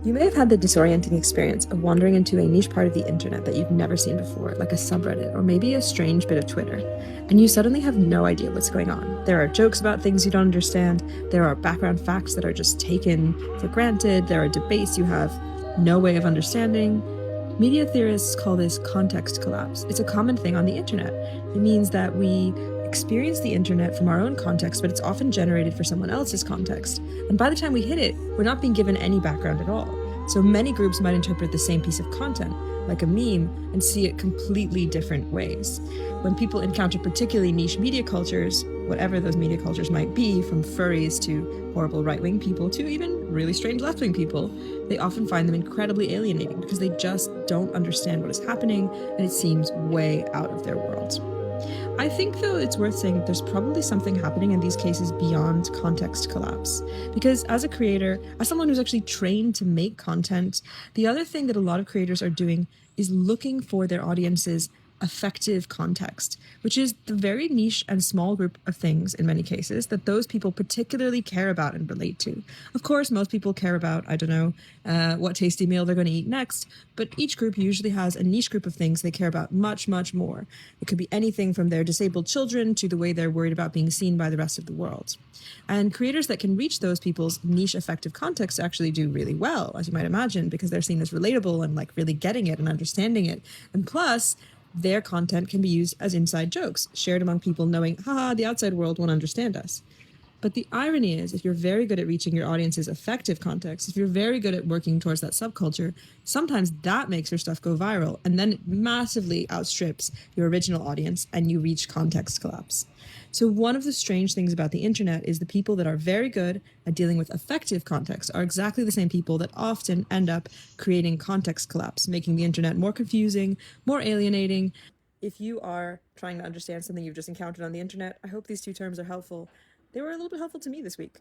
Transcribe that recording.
You may have had the disorienting experience of wandering into a niche part of the internet that you've never seen before, like a subreddit or maybe a strange bit of Twitter, and you suddenly have no idea what's going on. There are jokes about things you don't understand, there are background facts that are just taken for granted, there are debates you have no way of understanding. Media theorists call this context collapse. It's a common thing on the internet. It means that we experience the internet from our own context, but it's often generated for someone else's context. And by the time we hit it, we're not being given any background at all. So many groups might interpret the same piece of content, like a meme, and see it completely different ways. When people encounter particularly niche media cultures, whatever those media cultures might be, from furries to horrible right-wing people to even really strange left-wing people, they often find them incredibly alienating because they just don't understand what is happening and it seems way out of their world. I think, though, it's worth saying that there's probably something happening in these cases beyond context collapse. Because as a creator, as someone who's actually trained to make content, the other thing that a lot of creators are doing is looking for their audience's affective context, which is the very niche and small group of things in many cases that those people particularly care about and relate to. Of course, most people care about, I don't know, what tasty meal they're going to eat next, but each group usually has a niche group of things they care about much, much more. It could be anything from their disabled children to the way they're worried about being seen by the rest of the world. And creators that can reach those people's niche affective context actually do really well, as you might imagine, because they're seen as relatable and like really getting it and understanding it. And plus, their content can be used as inside jokes, shared among people knowing, haha, the outside world won't understand us. But the irony is, if you're very good at reaching your audience's affective context, if you're very good at working towards that subculture, sometimes that makes your stuff go viral, and then it massively outstrips your original audience, and you reach context collapse. So one of the strange things about the internet is the people that are very good at dealing with affective context are exactly the same people that often end up creating context collapse, making the internet more confusing, more alienating. If you are trying to understand something you've just encountered on the internet, I hope these two terms are helpful. They were a little bit helpful to me this week.